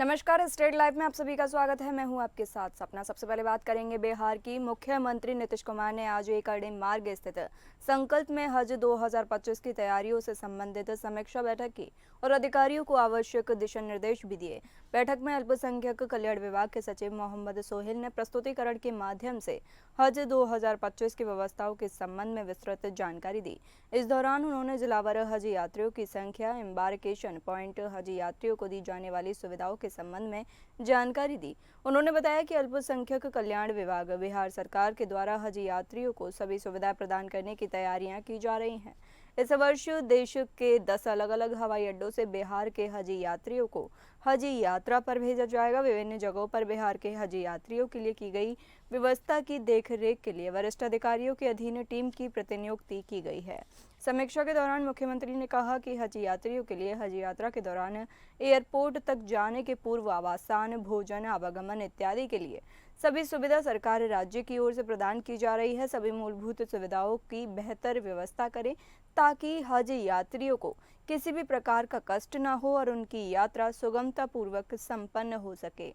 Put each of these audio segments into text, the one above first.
नमस्कार, state live में आप सभी का स्वागत है। मैं हूं आपके साथ सपना। सबसे पहले बात करेंगे बिहार की। मुख्यमंत्री नीतीश कुमार ने आज एकड़ी मार्ग स्थित संकल्प में हज 2025 की तैयारियों से संबंधित समीक्षा बैठक की और अधिकारियों को आवश्यक दिशा निर्देश भी दिए। बैठक में अल्पसंख्यक कल्याण विभाग के सचिव मोहम्मद सोहेल ने प्रस्तुतिकरण के माध्यम से हज 2025 की व्यवस्थाओं के संबंध में विस्तृत जानकारी दी। इस दौरान उन्होंने जिलावार हज यात्रियों की संख्या, एम्बार्केशन पॉइंट, हज यात्रियों को दी जाने वाली सुविधाओं के संबंध में जानकारी दी। उन्होंने बताया कि अल्पसंख्यक कल्याण विभाग बिहार सरकार के द्वारा हज यात्रियों को सभी सुविधा प्रदान करने की तैयारियां की जा रही हैं। इस वर्ष देश के 10 अलग अलग हवाई अड्डों से बिहार के हज यात्रियों को हज यात्रा पर भेजा जाएगा। विभिन्न जगहों पर बिहार के हज यात्रियों के लिए की गई व्यवस्था की देखरेख के लिए वरिष्ठ अधिकारियों के अधीन टीम की प्रतिनियुक्ति की गई है। समीक्षा के दौरान मुख्यमंत्री ने कहा कि हज यात्रियों के लिए हज यात्रा के दौरान एयरपोर्ट तक जाने के पूर्व आवासन, भोजन, आवागमन इत्यादि के लिए सभी सुविधा सरकार राज्य की ओर से प्रदान की जा रही है। सभी मूलभूत सुविधाओं की बेहतर व्यवस्था करें ताकि हज यात्रियों को किसी भी प्रकार का कष्ट न हो और उनकी यात्रा सुगमता पूर्वक संपन्न हो सके।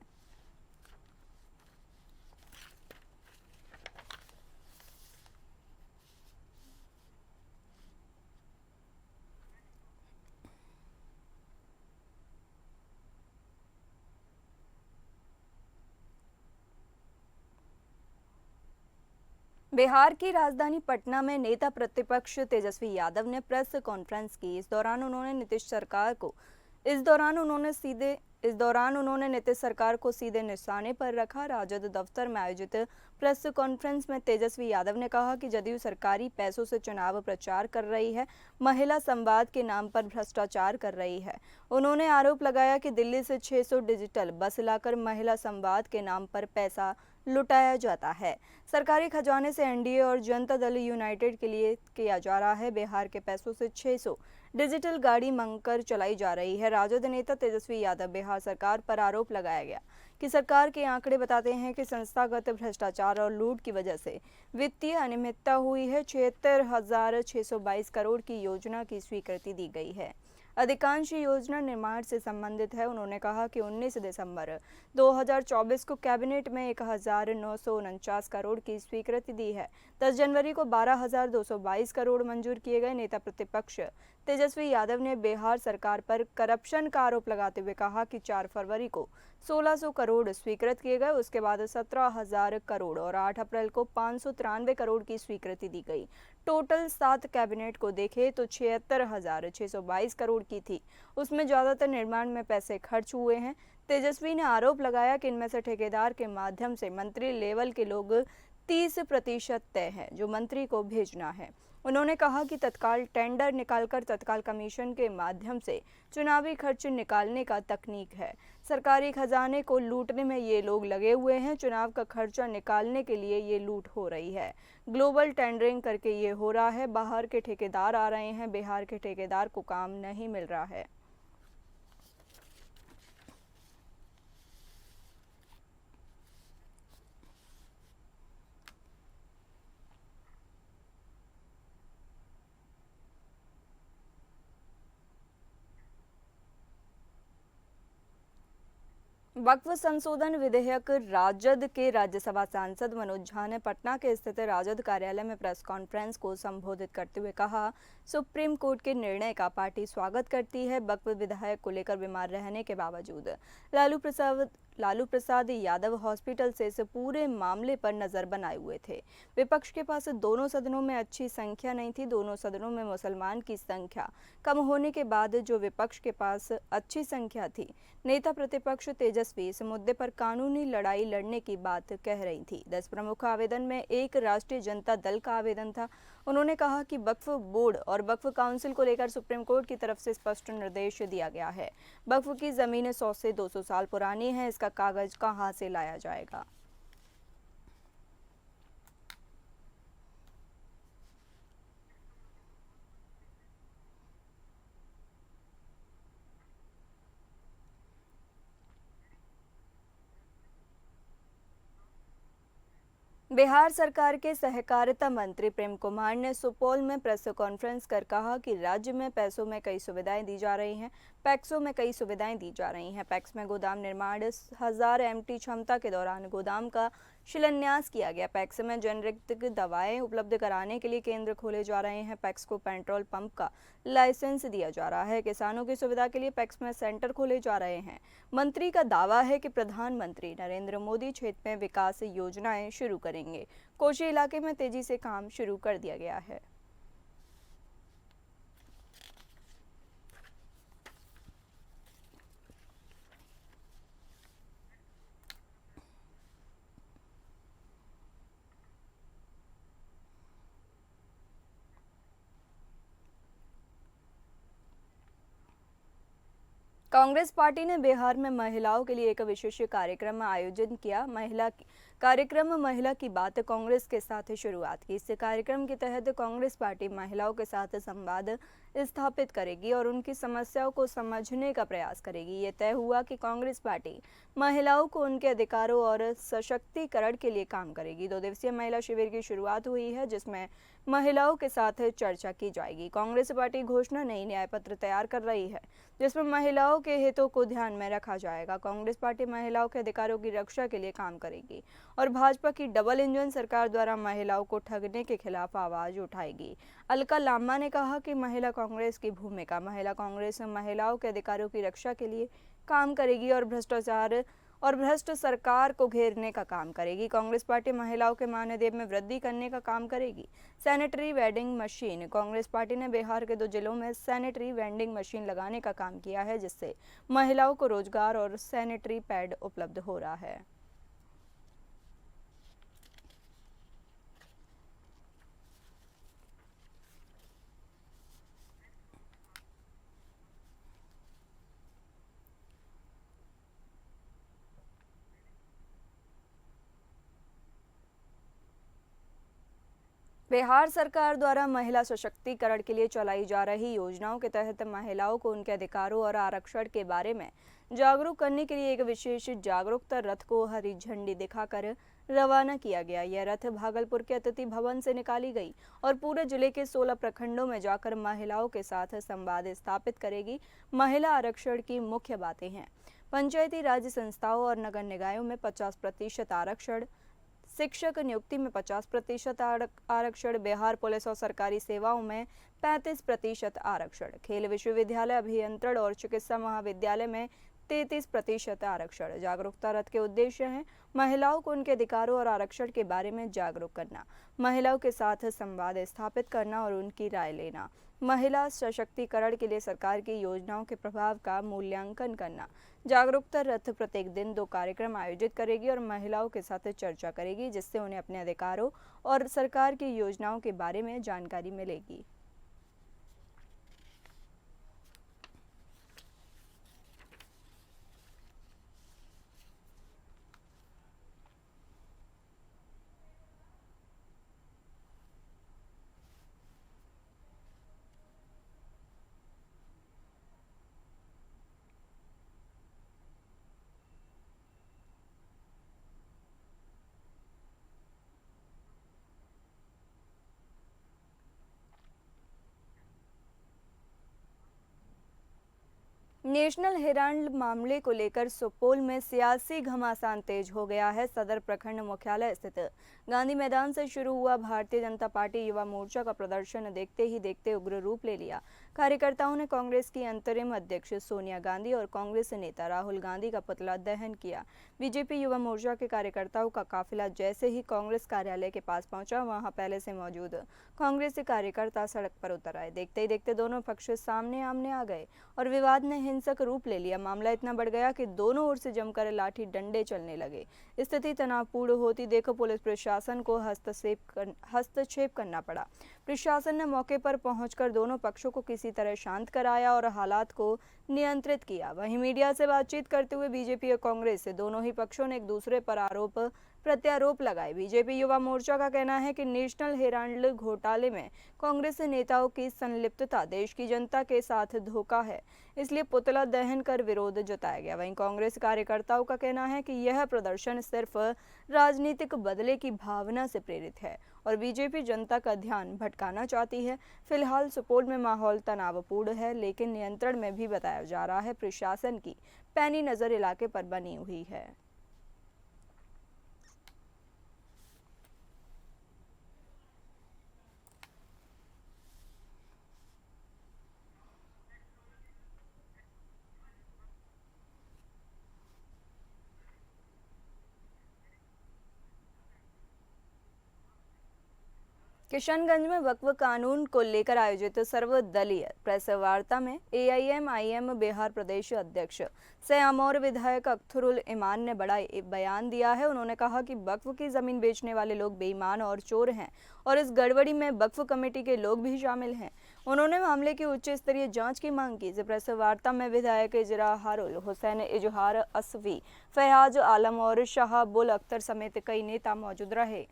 बिहार की राजधानी पटना में नेता प्रतिपक्ष तेजस्वी यादव ने प्रेस कॉन्फ्रेंस की। इस दौरान उन्होंने नीतीश सरकार को सीधे निशाने पर रखा। राजद दफ्तर में आयोजित प्रेस कॉन्फ्रेंस में तेजस्वी यादव ने कहा कि जदयू सरकारी पैसों से चुनाव प्रचार कर रही है, महिला संवाद के नाम पर भ्रष्टाचार कर रही है। उन्होंने आरोप लगाया कि दिल्ली से 600 डिजिटल बस लाकर महिला संवाद के नाम पर पैसा लुटाया जाता है। सरकारी खजाने से एनडीए और जनता दल यूनाइटेड के लिए किया जा रहा है। बिहार के पैसों से 600 डिजिटल गाड़ी मंगकर चलाई जा रही है। राजद नेता तेजस्वी यादव बिहार सरकार पर आरोप लगाया गया कि सरकार के आंकड़े बताते हैं कि संस्थागत भ्रष्टाचार और लूट की वजह से वित्तीय अनियमितता हुई है। 76,622 करोड़ की योजना की स्वीकृति दी गई है। अधिकांश योजना निर्माण से संबंधित है। उन्होंने कहा कि 19 दिसंबर 2024 को कैबिनेट में 1,949 करोड़ की स्वीकृति दी है। 10 जनवरी को 12,222 करोड़ मंजूर किए गए। नेता प्रतिपक्ष तेजस्वी यादव ने बिहार सरकार पर करप्शन का आरोप लगाते हुए कहा कि 4 फरवरी को 1600 करोड़ स्वीकृत किए गए, उसके बाद 17,000 करोड़ और 8 अप्रैल को 593 करोड़ की स्वीकृति दी गई। टोटल 7 कैबिनेट को देखें तो 76,622 करोड़ की थी, उसमें ज्यादातर निर्माण में पैसे खर्च हुए हैं। तेजस्वी ने आरोप लगाया कि इनमें से ठेकेदार के माध्यम से मंत्री लेवल के लोग 30% तय है जो मंत्री को भेजना है। उन्होंने कहा कि तत्काल टेंडर निकालकर तत्काल कमीशन के माध्यम से चुनावी खर्च निकालने का तकनीक है। सरकारी खजाने को लूटने में ये लोग लगे हुए हैं। चुनाव का खर्चा निकालने के लिए ये लूट हो रही है। ग्लोबल टेंडरिंग करके ये हो रहा है। बाहर के ठेकेदार आ रहे हैं, बिहार के ठेकेदार को काम नहीं मिल रहा है। वक्फ संशोधन विधेयक। राजद के राज्यसभा सांसद मनोज झा ने पटना के स्थित राजद कार्यालय में प्रेस कॉन्फ्रेंस को संबोधित करते हुए कहा, सुप्रीम कोर्ट के निर्णय का पार्टी स्वागत करती है। वक्फ विधायक को लेकर बीमार रहने के बावजूद लालू प्रसाद यादव हॉस्पिटल से इस पूरे मामले पर नजर बनाए हुए थे। विपक्ष के पास दोनों सदनों में अच्छी संख्या नहीं थी। दोनों सदनों में मुसलमान की संख्या कम होने के बाद जो विपक्ष के पास अच्छी संख्या थी, नेता प्रतिपक्ष तेजस्वी इस मुद्दे पर कानूनी लड़ाई लड़ने की बात कह रही थी। 10 प्रमुख आवेदन में एक राष्ट्रीय जनता दल का आवेदन था। उन्होंने कहा कि वक्फ बोर्ड और वक्फ काउंसिल को लेकर सुप्रीम कोर्ट की तरफ से स्पष्ट निर्देश दिया गया है। वक्फ की जमीनें 100 से 200 साल पुरानी है, इसका कागज कहां से लाया जाएगा। बिहार सरकार के सहकारिता मंत्री प्रेम कुमार ने सुपौल में प्रेस कॉन्फ्रेंस कर कहा कि राज्य में पैसों में कई सुविधाएं दी जा रही हैं। पैक्सों में कई सुविधाएं दी जा रही हैं। पैक्स में गोदाम निर्माण 1000 एमटी क्षमता के दौरान गोदाम का शिलान्यास किया गया। पैक्स में जेनेरिक दवाएं उपलब्ध कराने के लिए केंद्र खोले जा रहे हैं। पैक्स को पेट्रोल पंप का लाइसेंस दिया जा रहा है। किसानों की सुविधा के लिए पैक्स में सेंटर खोले जा रहे हैं। मंत्री का दावा है कि प्रधानमंत्री नरेंद्र मोदी क्षेत्र में विकास योजनाएं शुरू करेंगे। कोशी इलाके में तेजी से काम शुरू कर दिया गया है। कांग्रेस पार्टी ने बिहार में महिलाओं के लिए एक विशेष कार्यक्रम आयोजित किया। महिला की बात कांग्रेस के साथ शुरुआत की। इस कार्यक्रम के तहत कांग्रेस पार्टी महिलाओं के साथ संवाद स्थापित करेगी और उनकी समस्याओं को समझने का प्रयास करेगी। ये तय हुआ कि कांग्रेस पार्टी महिलाओं को उनके अधिकारों और सशक्तिकरण के लिए काम करेगी। 2 दिवसीय महिला शिविर की शुरुआत हुई है, जिसमें महिलाओं के साथ चर्चा की जाएगी। कांग्रेस पार्टी घोषणा नई न्याय पत्र तैयार कर रही है, जिसमें महिलाओं के हितों को ध्यान में रखा जाएगा। कांग्रेस पार्टी महिलाओं के अधिकारों की रक्षा के लिए काम करेगी और भाजपा की डबल इंजन सरकार द्वारा महिलाओं को ठगने के खिलाफ आवाज उठाएगी। अलका लांबा ने कहा कि महिला कांग्रेस की भूमिका महिला कांग्रेस महिलाओं के अधिकारों की रक्षा के लिए काम करेगी और भ्रष्ट सरकार को घेरने का काम करेगी। कांग्रेस पार्टी महिलाओं के मानदेय में वृद्धि करने का काम करेगी। Sanitary vending machine Congress party ने बिहार के 2 जिलों में सैनिटरी वेंडिंग मशीन लगाने का काम किया है, जिससे महिलाओं को रोजगार और सैनिटरी पैड उपलब्ध हो रहा है। बिहार सरकार द्वारा महिला सशक्तिकरण के लिए चलाई जा रही योजनाओं के तहत महिलाओं को उनके अधिकारों और आरक्षण के बारे में जागरूक करने के लिए एक विशेष जागरूकता रथ को हरी झंडी दिखाकर रवाना किया गया। यह रथ भागलपुर के अतिथि भवन से निकाली गई और पूरे जिले के 16 प्रखंडों में जाकर महिलाओं के साथ संवाद स्थापित करेगी। महिला आरक्षण की मुख्य बातें हैं: पंचायती राज संस्थाओं और नगर निकायों में 50% आरक्षण, शिक्षक नियुक्ति में 50% आरक्षण, बिहार पुलिस और सरकारी सेवाओं में 35% आरक्षण, खेल विश्वविद्यालय, अभियंत्रण और चिकित्सा महाविद्यालय में 33% आरक्षण। जागरूकता रथ के उद्देश्य हैं: महिलाओं को उनके अधिकारों और आरक्षण के बारे में जागरूक करना, महिलाओं के साथ संवाद स्थापित करना और उनकी राय लेना, महिला सशक्तिकरण के लिए सरकार की योजनाओं के प्रभाव का मूल्यांकन करना। जागरूकता रथ प्रत्येक दिन 2 कार्यक्रम आयोजित करेगी और महिलाओं के साथ चर्चा करेगी, जिससे उन्हें अपने अधिकारों और सरकार की योजनाओं के बारे में जानकारी मिलेगी। नेशनल हेराल्ड मामले को लेकर सुपौल में सियासी घमासान तेज हो गया है। सदर प्रखंड मुख्यालय स्थित गांधी मैदान से शुरू हुआ भारतीय जनता पार्टी युवा मोर्चा का प्रदर्शन देखते ही देखते उग्र रूप ले लिया। कार्यकर्ताओं ने कांग्रेस की अंतरिम अध्यक्ष सोनिया गांधी और कांग्रेस नेता राहुल गांधी का पुतला दहन किया। बीजेपी युवा मोर्चा के कार्यकर्ताओं का काफिला जैसे ही कांग्रेस कार्यालय के पास पहुंचा, वहां पहले से मौजूद कांग्रेसी कार्यकर्ता सड़क पर उतर आए। देखते ही देखते दोनों पक्ष सामने आमने आ गए और विवाद ने हिंसक रूप ले लिया। मामला इतना बढ़ गया कि दोनों ओर से जमकर लाठी डंडे चलने लगे। स्थिति तनावपूर्ण होती देख पुलिस प्रशासन को हस्तक्षेप करना पड़ा। प्रशासन ने मौके पर पहुंचकर दोनों पक्षों को किसी तरह शांत कराया और हालात को नियंत्रित किया। वहीं मीडिया से बातचीत करते हुए बीजेपी और कांग्रेस से दोनों ही पक्षों ने एक दूसरे पर आरोप प्रत्यारोप लगाए। बीजेपी युवा मोर्चा का कहना है कि नेशनल हेराल्ड घोटाले में कांग्रेस नेताओं की संलिप्तता देश की जनता के साथ धोखा है, इसलिए पुतला दहन कर विरोध जताया गया। वहीं कांग्रेस कार्यकर्ताओं का कहना है कि यह प्रदर्शन सिर्फ राजनीतिक बदले की भावना से प्रेरित है और बीजेपी जनता का ध्यान भटकाना चाहती है। फिलहाल सुपौल में माहौल तनावपूर्ण है, लेकिन नियंत्रण में भी बताया जा रहा है। प्रशासन की पैनी नजर इलाके पर बनी हुई है। किशनगंज में वक्फ कानून को लेकर आयोजित सर्वदलीय प्रेस वार्ता में एआईएमआईएम बिहार प्रदेश अध्यक्ष सयामौर विधायक अख्तरुल ईमान ने बड़ा बयान दिया है। उन्होंने कहा कि वक्फ की जमीन बेचने वाले लोग बेईमान और चोर हैं और इस गड़बड़ी में वक्फ कमेटी के लोग भी शामिल हैं। उन्होंने मामले की उच्च स्तरीय जांच की मांग की। इस प्रेस वार्ता में विधायक इजराहारुल हुसैन, इजहार असफी, फयाज आलम और शहाबुल अख्तर समेत कई नेता मौजूद रहे।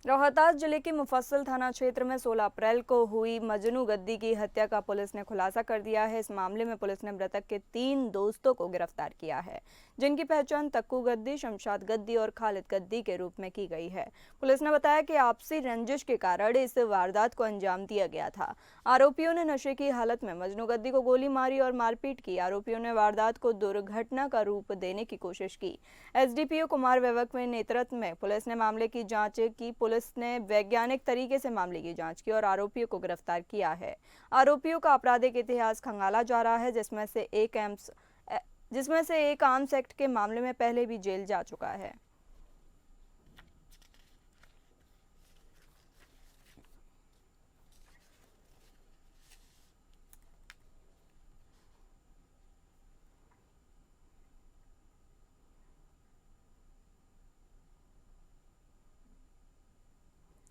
रोहतास जिले के मुफस्सिल थाना क्षेत्र में 16 अप्रैल को हुई मजनू गद्दी की हत्या का पुलिस ने खुलासा कर दिया है। इस मामले में पुलिस ने मृतक के 3 दोस्तों को गिरफ्तार किया है, जिनकी पहचान तक्कू गद्दी, शमशाद गद्दी और खालिद गद्दी के रूप में की गई है। पुलिस ने बताया कि आपसी रंजिश के कारण इस वारदात को अंजाम दिया गया था। आरोपियों ने नशे की हालत में मजनू गद्दी को गोली मारी और मारपीट की। आरोपियों ने वारदात को दुर्घटना का रूप देने की कोशिश की। एसडीपीओ कुमार वैभव के नेतृत्व में पुलिस ने मामले की जांच की। पुलिस ने वैज्ञानिक तरीके से मामले की जांच की और आरोपियों को गिरफ्तार किया है। आरोपियों का आपराधिक इतिहास खंगाला जा रहा है, जिसमें से एक आर्म्स एक्ट के मामले में पहले भी जेल जा चुका है।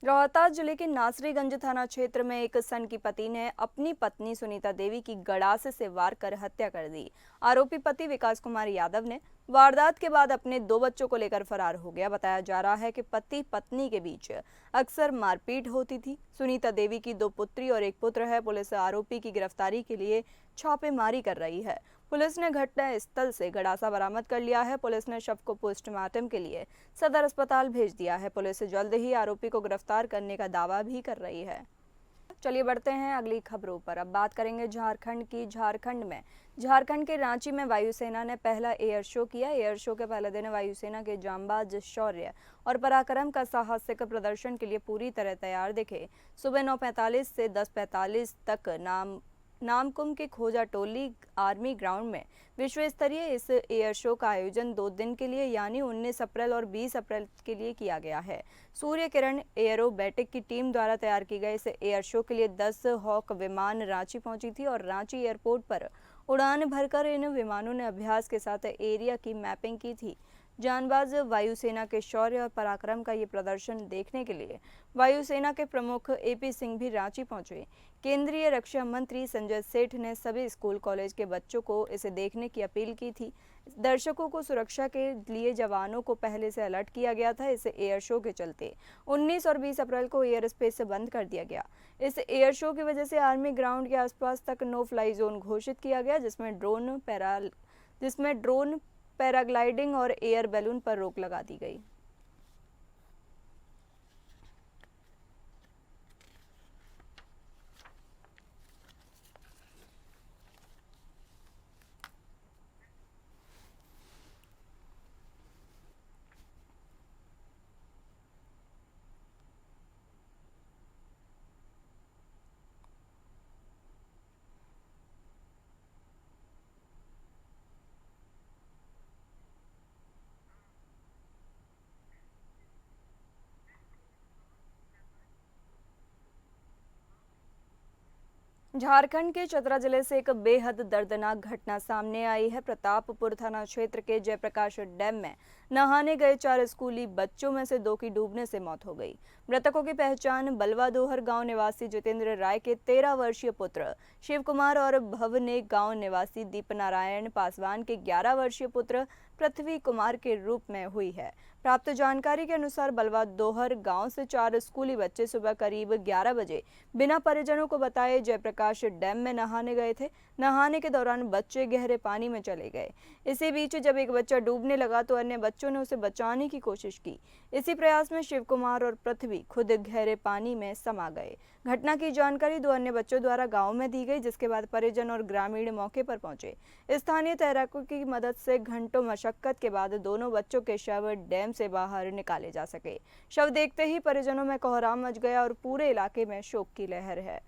रोहतास जिले के नासरीगंज थाना क्षेत्र में एक सन की पति ने अपनी पत्नी सुनीता देवी की गड़ासे से वार कर हत्या कर दी। आरोपी पति विकास कुमार यादव ने वारदात के बाद अपने 2 बच्चों को लेकर फरार हो गया। बताया जा रहा है कि पति पत्नी के बीच अक्सर मारपीट होती थी। सुनीता देवी की 2 पुत्री और 1 पुत्र है। पुलिस आरोपी की गिरफ्तारी के लिए छापेमारी कर रही है। पुलिस ने घटना स्थल से गड़ासा बरामद कर लिया है। पुलिस ने शव को पोस्टमार्टम के लिए सदर अस्पताल भेज दिया है। पुलिस जल्द ही आरोपी को गिरफ्तार करने का दावा भी कर रही है। चलिए बढ़ते हैं अगली खबरों पर। अब बात करेंगे झारखंड की। झारखंड के रांची में वायुसेना ने पहला एयर शो किया। एयर शो के पहले दिन वायुसेना के जांबाज शौर्य और पराक्रम का साहसिक प्रदर्शन के लिए पूरी तरह तैयार दिखे। सुबह 9:45 से 10:45 तक नामकुम के खोजा टोली आर्मी ग्राउंड में विश्व स्तरीय इस एयर शो का आयोजन 2 दिन के लिए यानी 19 अप्रैल और 20 अप्रैल के लिए किया गया है। सूर्य किरण एरोबैटिक की टीम द्वारा तैयार की गई इस एयर शो के लिए 10 हॉक विमान रांची पहुंची थी और रांची एयरपोर्ट पर उड़ान भरकर इन विमानों ने अभ्यास के साथ एरिया की मैपिंग की थी। जानबाज वायुसेना के शौर्य और पराक्रम का ये प्रदर्शन देखने के लिए वायुसेना के प्रमुख एपी सिंह भी रांची पहुंचे। केंद्रीय रक्षा मंत्री संजय सेठ ने सभी स्कूल कॉलेज के बच्चों को इसे देखने की अपील की थी। दर्शकों को सुरक्षा के लिए जवानों को पहले से अलर्ट किया गया था। इस एयर शो के चलते 19 और 20 अप्रैल को एयर स्पेस से बंद कर दिया गया। इस एयर शो की वजह से आर्मी ग्राउंड के आसपास तक नो फ्लाई जोन घोषित किया गया, जिसमें ड्रोन, पैराग्लाइडिंग और एयर बैलून पर रोक लगा दी गई। झारखंड के चतरा जिले से एक बेहद दर्दनाक घटना सामने आई है। प्रतापपुर थाना क्षेत्र के जयप्रकाश डैम में नहाने गए 4 स्कूली बच्चों में से 2 की डूबने से मौत हो गई। मृतकों की पहचान बलवा दोहर गांव निवासी जितेंद्र राय के 13 वर्षीय पुत्र शिव कुमार और भवने गांव निवासी दीपनारायण पासवान के 11 वर्षीय पुत्र पृथ्वी कुमार के रूप में हुई है। प्राप्त जानकारी के अनुसार बलवा दोहर गांव से 4 स्कूली बच्चे सुबह करीब 11 बजे बिना परिजनों को बताए जयप्रकाश डैम में नहाने गए थे। नहाने के दौरान बच्चे गहरे पानी में चले गए। इसी बीच जब एक बच्चा डूबने लगा तो अन्य बच्चों ने उसे बचाने की कोशिश की। इसी प्रयास में शिव कुमार और पृथ्वी खुद गहरे पानी में समा गए। घटना की जानकारी 2 अन्य बच्चों द्वारा गांव में दी गई, जिसके बाद परिजन और ग्रामीण मौके पर पहुंचे। स्थानीय तैराकों की मदद से घंटों मशक्कत के बाद दोनों बच्चों के शव डैम से बाहर निकाले जा सके। शव देखते ही परिजनों में कोहराम मच गया और पूरे इलाके में शोक की लहर है।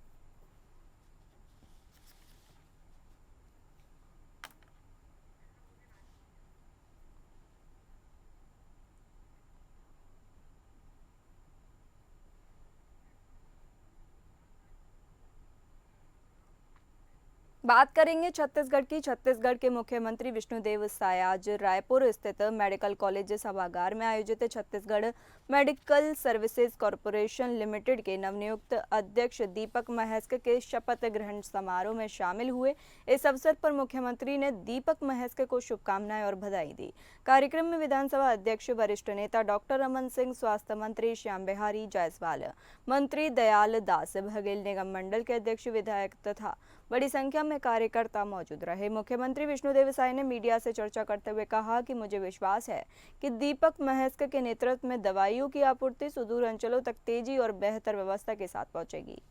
बात करेंगे छत्तीसगढ़ की। छत्तीसगढ़ के मुख्यमंत्री विष्णुदेव साय आज रायपुर स्थित मेडिकल कॉलेज सभागार में आयोजित Chhattisgarh medical services corporation limited के नवनियुक्त अध्यक्ष दीपक महस्क के शपथ ग्रहण समारोह में शामिल हुए। इस अवसर पर मुख्यमंत्री ने दीपक महस्क को शुभकामनाएं और बधाई दी। कार्यक्रम में विधानसभा अध्यक्ष वरिष्ठ नेता डॉक्टर रमन सिंह, स्वास्थ्य मंत्री श्याम बिहारी जायसवाल, मंत्री दयाल दास, बघेल निगम मंडल के अध्यक्ष, विधायक तथा बड़ी संख्या में कार्यकर्ता मौजूद रहे। मुख्यमंत्री विष्णुदेव साय ने मीडिया से चर्चा करते हुए कहा कि मुझे विश्वास है कि दीपक महस्क के नेतृत्व में दवाइयों की आपूर्ति सुदूर अंचलों तक तेजी और बेहतर व्यवस्था के साथ पहुंचेगी।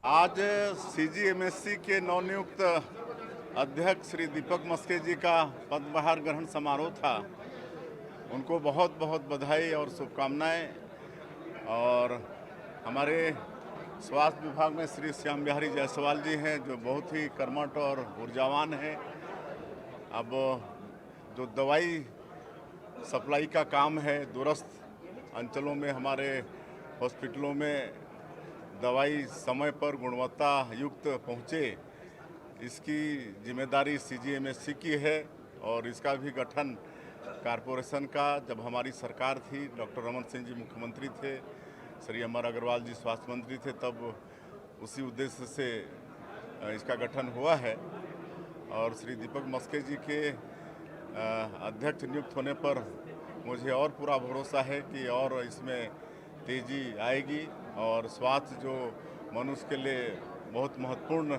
आज सीजीएमएससी के नवनियुक्त अध्यक्ष श्री दीपक मस्के जी का पदभार ग्रहण समारोह था। उनको बहुत बहुत बधाई और शुभकामनाएं। और हमारे स्वास्थ्य विभाग में श्री श्याम बिहारी जायसवाल जी हैं, जो बहुत ही कर्मठ और ऊर्जावान हैं। अब जो दवाई सप्लाई का काम है, दूरस्थ अंचलों में हमारे हॉस्पिटलों में दवाई समय पर गुणवत्ता युक्त पहुँचे, इसकी जिम्मेदारी सीजीएमएससी की है। और इसका भी गठन कॉरपोरेशन का, जब हमारी सरकार थी, डॉक्टर रमन सिंह जी मुख्यमंत्री थे, श्री अमर अग्रवाल जी स्वास्थ्य मंत्री थे, तब उसी उद्देश्य से इसका गठन हुआ है। और श्री दीपक मस्के जी के अध्यक्ष नियुक्त होने पर मुझे और पूरा भरोसा है कि और इसमें तेजी आएगी। और स्वास्थ्य जो मनुष्य के लिए बहुत महत्वपूर्ण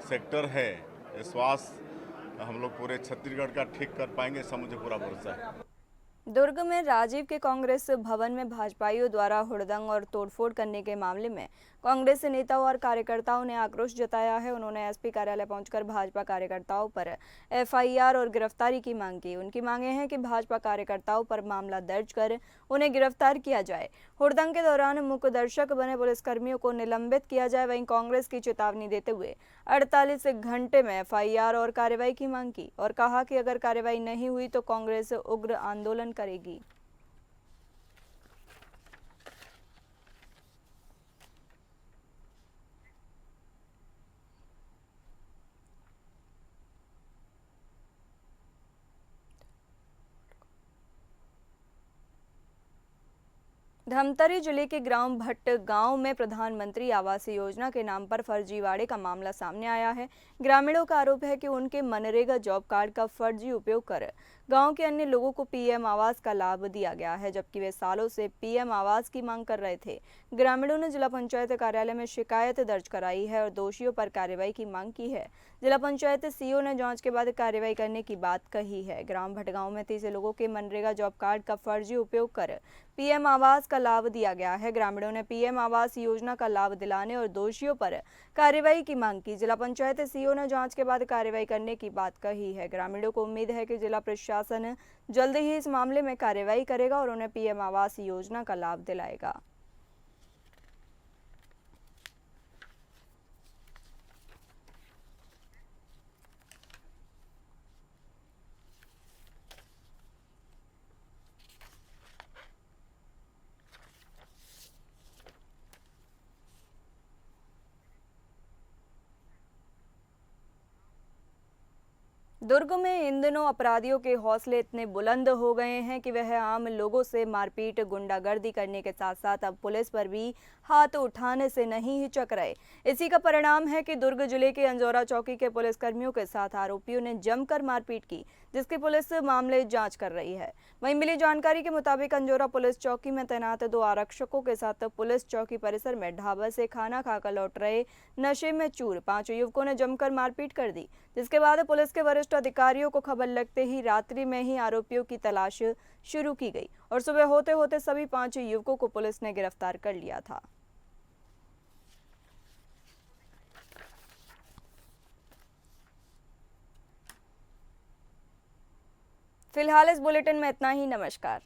सेक्टर है, स्वास्थ्य हम लोग पूरे छत्तीसगढ़ का ठीक कर पाएंगे, ऐसा मुझे पूरा भरोसा है। दुर्ग में राजीव के कांग्रेस भवन में भाजपाइयों द्वारा हुड़दंग और तोड़फोड़ करने के मामले में कांग्रेस नेताओं और कार्यकर्ताओं ने आक्रोश जताया है। उन्होंने एसपी कार्यालय पहुंचकर भाजपा कार्यकर्ताओं पर एफआईआर और गिरफ्तारी की मांग की। उनकी मांगे हैं कि भाजपा कार्यकर्ताओं पर मामला दर्ज कर उन्हें गिरफ्तार किया जाए। हुड़दंग के दौरान मुख्य दर्शक बने पुलिसकर्मियों को निलंबित किया जाए। वहीं कांग्रेस की चेतावनी देते हुए 48 घंटे में एफआईआर और कार्रवाई की मांग की और कहा कि अगर कार्रवाई नहीं हुई तो कांग्रेस उग्र आंदोलन करेगी। धमतरी जिले के ग्राम भट्ट गांव में प्रधानमंत्री आवास योजना के नाम पर फर्जीवाड़े का मामला सामने आया है। ग्रामीणों का आरोप है कि उनके मनरेगा जॉब कार्ड का फर्जी उपयोग कर गांव के अन्य लोगों को पीएम आवास का लाभ दिया गया है, जबकि वे सालों से पीएम आवास की मांग कर रहे थे। ग्रामीणों ने जिला पंचायत कार्यालय में शिकायत दर्ज कराई है और दोषियों पर कार्रवाई की मांग की है। जिला पंचायत सीईओ ने जांच के बाद कार्रवाई करने की बात कही है। ग्राम भटगांव में 30 लोगों के मनरेगा जॉब कार्ड का फर्जी उपयोग कर पीएम आवास का लाभ दिया गया है। ग्रामीणों ने पीएम आवास योजना का लाभ दिलाने और दोषियों पर कार्रवाई की मांग की। जिला पंचायत सीईओ ने जांच के बाद कार्रवाई करने की बात कही है। ग्रामीणों को उम्मीद है कि जिला प्रशासन जल्द ही इस मामले में कार्रवाई करेगा और उन्हें पीएम आवास योजना का लाभ दिलाएगा। दुर्ग में इन दिनों अपराधियों के हौसले इतने बुलंद हो गए हैं कि वह आम लोगों से मारपीट गुंडागर्दी करने के साथ साथ अब पुलिस पर भी हाथ उठाने से नहीं हिचक रहे। इसी का परिणाम है कि दुर्ग जिले के अंजोरा चौकी के पुलिसकर्मियों के साथ आरोपियों ने जमकर मारपीट की, जिसकी पुलिस मामले जांच कर रही है। वहीं मिली जानकारी के मुताबिक अंजोरा पुलिस चौकी में तैनात 2 आरक्षकों के साथ पुलिस चौकी परिसर में ढाबा से खाना खाकर लौट रहे नशे में चूर 5 युवकों ने जमकर मारपीट कर दी, जिसके बाद पुलिस के वरिष्ठ अधिकारियों को खबर लगते ही रात्रि में ही आरोपियों की तलाश शुरू की गई और सुबह होते होते सभी 5 युवकों को पुलिस ने गिरफ्तार कर लिया था। फिलहाल इस बुलेटिन में इतना ही। नमस्कार।